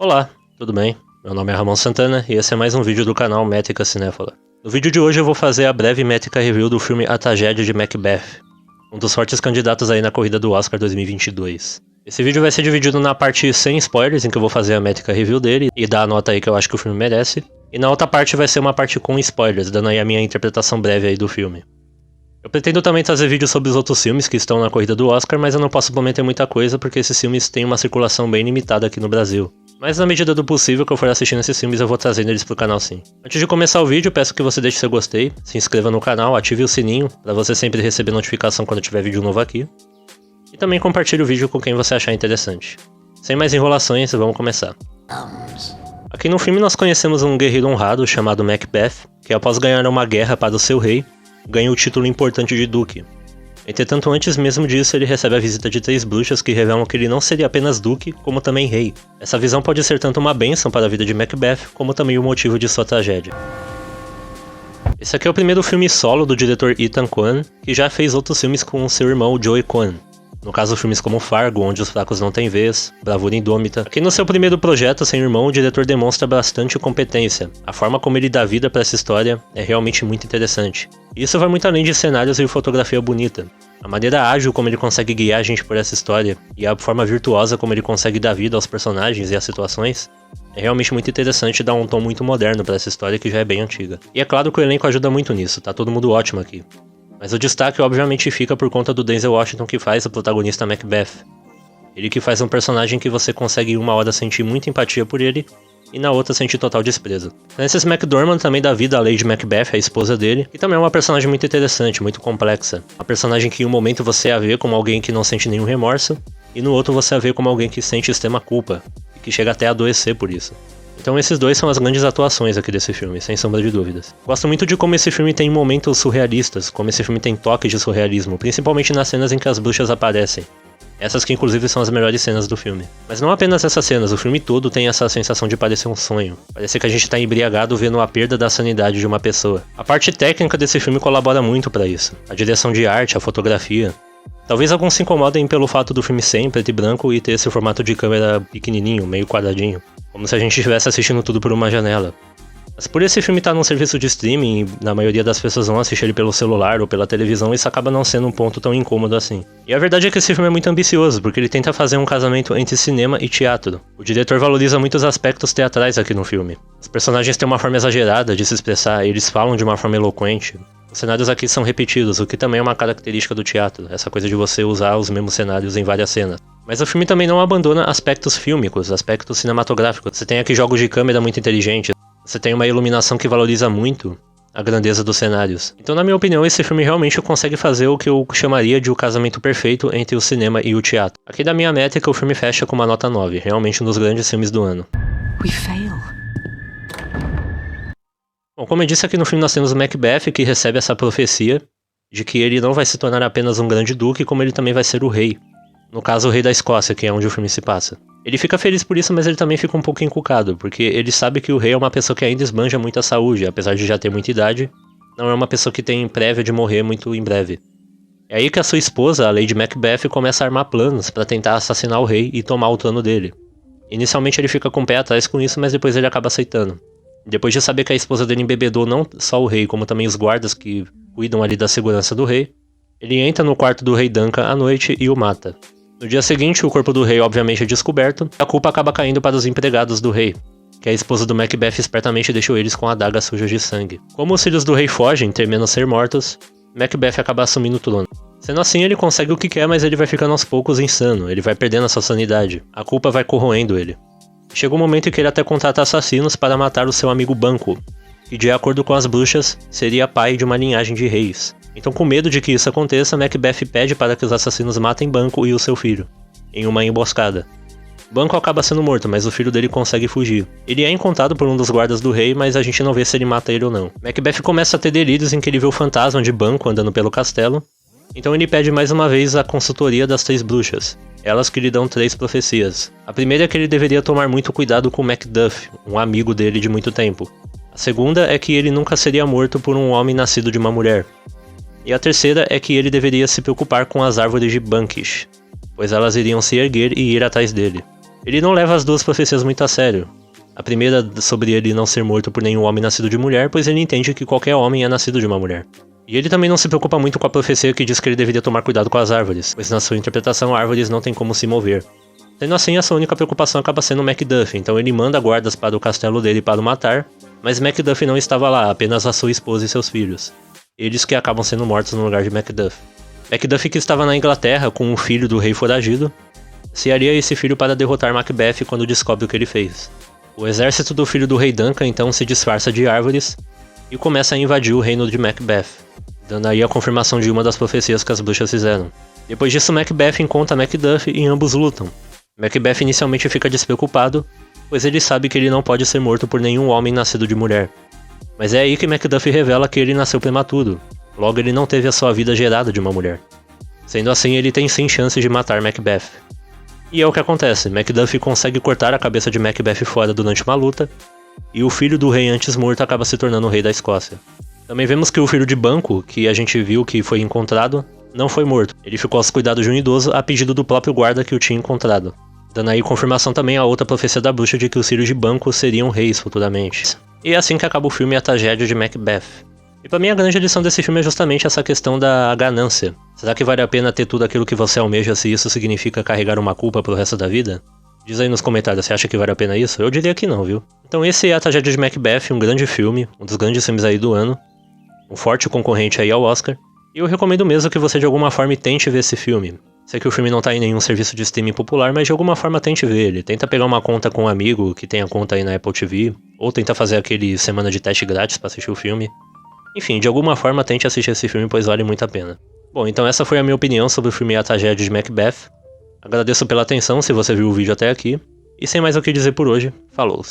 Olá, tudo bem? Meu nome é Ramon Santana e esse é mais um vídeo do canal Métrica Cinéfala. No vídeo de hoje eu vou fazer a breve métrica review do filme A Tragédia de Macbeth, um dos fortes candidatos aí na corrida do Oscar 2022. Esse vídeo vai ser dividido na parte sem spoilers, em que eu vou fazer a métrica review dele e dar a nota aí que eu acho que o filme merece, e na outra parte vai ser uma parte com spoilers, dando aí a minha interpretação breve aí do filme. Eu pretendo também trazer vídeos sobre os outros filmes que estão na corrida do Oscar, mas eu não posso prometer muita coisa porque esses filmes têm uma circulação bem limitada aqui no Brasil. Mas na medida do possível que eu for assistindo esses filmes eu vou trazendo eles pro canal sim. Antes de começar o vídeo, peço que você deixe seu gostei, se inscreva no canal, ative o sininho para você sempre receber notificação quando tiver vídeo novo aqui. E também compartilhe o vídeo com quem você achar interessante. Sem mais enrolações, vamos começar. Aqui no filme nós conhecemos um guerreiro honrado chamado Macbeth, que após ganhar uma guerra para o seu rei, ganha o título importante de duque. Entretanto, antes mesmo disso, ele recebe a visita de 3 bruxas que revelam que ele não seria apenas duque, como também rei. Essa visão pode ser tanto uma bênção para a vida de Macbeth, como também o motivo de sua tragédia. Esse aqui é o primeiro filme solo do diretor Ethan Coen, que já fez outros filmes com seu irmão Joey Coen. No caso, filmes como Fargo, Onde os Fracos Não Têm Vez, Bravura Indômita. Aqui no seu primeiro projeto sem irmão, o diretor demonstra bastante competência. A forma como ele dá vida para essa história é realmente muito interessante. E isso vai muito além de cenários e fotografia bonita. A maneira ágil como ele consegue guiar a gente por essa história, e a forma virtuosa como ele consegue dar vida aos personagens e às situações, é realmente muito interessante e dá um tom muito moderno para essa história que já é bem antiga. E é claro que o elenco ajuda muito nisso, tá todo mundo ótimo aqui. Mas o destaque obviamente fica por conta do Denzel Washington, que faz o protagonista Macbeth. Ele que faz um personagem que você consegue em uma hora sentir muita empatia por ele, e na outra sentir total desprezo. Frances McDormand também dá vida à Lady Macbeth, a esposa dele, que também é uma personagem muito interessante, muito complexa. Uma personagem que em um momento você a vê como alguém que não sente nenhum remorso, e no outro você a vê como alguém que sente extrema culpa, e que chega até a adoecer por isso. Então esses dois são as grandes atuações aqui desse filme, sem sombra de dúvidas. Gosto muito de como esse filme tem momentos surrealistas, como esse filme tem toques de surrealismo, principalmente nas cenas em que as bruxas aparecem. Essas que inclusive são as melhores cenas do filme. Mas não apenas essas cenas, o filme todo tem essa sensação de parecer um sonho. Parece que a gente tá embriagado vendo a perda da sanidade de uma pessoa. A parte técnica desse filme colabora muito pra isso. A direção de arte, a fotografia. Talvez alguns se incomodem pelo fato do filme ser em preto e branco e ter esse formato de câmera pequenininho, meio quadradinho. Como se a gente estivesse assistindo tudo por uma janela. Mas por esse filme estar num serviço de streaming, e na maioria das pessoas vão assistir ele pelo celular ou pela televisão, isso acaba não sendo um ponto tão incômodo assim. E a verdade é que esse filme é muito ambicioso, porque ele tenta fazer um casamento entre cinema e teatro. O diretor valoriza muitos aspectos teatrais aqui no filme. Os personagens têm uma forma exagerada de se expressar, eles falam de uma forma eloquente. Os cenários aqui são repetidos, o que também é uma característica do teatro, essa coisa de você usar os mesmos cenários em várias cenas. Mas o filme também não abandona aspectos fílmicos, aspectos cinematográficos. Você tem aqui jogos de câmera muito inteligentes, você tem uma iluminação que valoriza muito a grandeza dos cenários. Então, na minha opinião, esse filme realmente consegue fazer o que eu chamaria de o casamento perfeito entre o cinema e o teatro. Aqui da minha métrica, o filme fecha com uma nota 9, realmente um dos grandes filmes do ano. We fail. Bom, como eu disse, aqui no filme nós temos o Macbeth, que recebe essa profecia de que ele não vai se tornar apenas um grande duque, como ele também vai ser o rei. No caso, o rei da Escócia, que é onde o filme se passa. Ele fica feliz por isso, mas ele também fica um pouco encucado, porque ele sabe que o rei é uma pessoa que ainda esbanja muita saúde, apesar de já ter muita idade, não é uma pessoa que tem prévia de morrer muito em breve. É aí que a sua esposa, a Lady Macbeth, começa a armar planos para tentar assassinar o rei e tomar o trono dele. Inicialmente ele fica com o pé atrás com isso, mas depois ele acaba aceitando. Depois de saber que a esposa dele embebedou não só o rei, como também os guardas que cuidam ali da segurança do rei, ele entra no quarto do rei Duncan à noite e o mata. No dia seguinte, o corpo do rei obviamente é descoberto, e a culpa acaba caindo para os empregados do rei, que a esposa do Macbeth espertamente deixou eles com adagas sujas de sangue. Como os filhos do rei fogem, temendo ser mortos, Macbeth acaba assumindo o trono. Sendo assim, ele consegue o que quer, mas ele vai ficando aos poucos insano, ele vai perdendo a sua sanidade, a culpa vai corroendo ele. Chega um momento em que ele até contrata assassinos para matar o seu amigo Banquo, que de acordo com as bruxas, seria pai de uma linhagem de reis. Então, com medo de que isso aconteça, Macbeth pede para que os assassinos matem Banquo e o seu filho, em uma emboscada. Banquo acaba sendo morto, mas o filho dele consegue fugir. Ele é encontrado por um dos guardas do rei, mas a gente não vê se ele mata ele ou não. Macbeth começa a ter delírios em que ele vê o fantasma de Banquo andando pelo castelo, então ele pede mais uma vez a consultoria das 3 bruxas, elas que lhe dão 3 profecias. A primeira é que ele deveria tomar muito cuidado com Macduff, um amigo dele de muito tempo. A segunda é que ele nunca seria morto por um homem nascido de uma mulher. E a terceira é que ele deveria se preocupar com as árvores de Bankish, pois elas iriam se erguer e ir atrás dele. Ele não leva as duas profecias muito a sério. A primeira sobre ele não ser morto por nenhum homem nascido de mulher, pois ele entende que qualquer homem é nascido de uma mulher. E ele também não se preocupa muito com a profecia que diz que ele deveria tomar cuidado com as árvores, pois na sua interpretação árvores não têm como se mover. Sendo assim, a sua única preocupação acaba sendo Macduff, então ele manda guardas para o castelo dele para o matar, mas Macduff não estava lá, apenas a sua esposa e seus filhos. Eles que acabam sendo mortos no lugar de Macduff. Macduff, que estava na Inglaterra com um filho do rei foragido, se alia a esse filho para derrotar Macbeth quando descobre o que ele fez. O exército do filho do rei Duncan então se disfarça de árvores e começa a invadir o reino de Macbeth, dando aí a confirmação de uma das profecias que as bruxas fizeram. Depois disso, Macbeth encontra Macduff e ambos lutam. Macbeth inicialmente fica despreocupado, pois ele sabe que ele não pode ser morto por nenhum homem nascido de mulher. Mas é aí que Macduff revela que ele nasceu prematuro, logo ele não teve a sua vida gerada de uma mulher. Sendo assim, ele tem sim chance de matar Macbeth. E é o que acontece, Macduff consegue cortar a cabeça de Macbeth fora durante uma luta, e o filho do rei antes morto acaba se tornando o rei da Escócia. Também vemos que o filho de Banquo, que a gente viu que foi encontrado, não foi morto. Ele ficou aos cuidados de um idoso a pedido do próprio guarda que o tinha encontrado, dando aí confirmação também a outra profecia da bruxa de que os filhos de Banquo seriam reis futuramente. E é assim que acaba o filme A Tragédia de Macbeth. E pra mim a grande lição desse filme é justamente essa questão da ganância. Será que vale a pena ter tudo aquilo que você almeja se isso significa carregar uma culpa pro resto da vida? Diz aí nos comentários, você acha que vale a pena isso? Eu diria que não, viu? Então esse é A Tragédia de Macbeth, um grande filme, um dos grandes filmes aí do ano, um forte concorrente aí ao Oscar, e eu recomendo mesmo que você de alguma forma tente ver esse filme. Sei que o filme não tá em nenhum serviço de streaming popular, mas de alguma forma tente ver ele. Tenta pegar uma conta com um amigo que tenha conta aí na Apple TV, ou tenta fazer aquele semana de teste grátis pra assistir o filme. Enfim, de alguma forma tente assistir esse filme, pois vale muito a pena. Bom, então essa foi a minha opinião sobre o filme A Tragédia de Macbeth. Agradeço pela atenção se você viu o vídeo até aqui. E sem mais o que dizer por hoje, falou!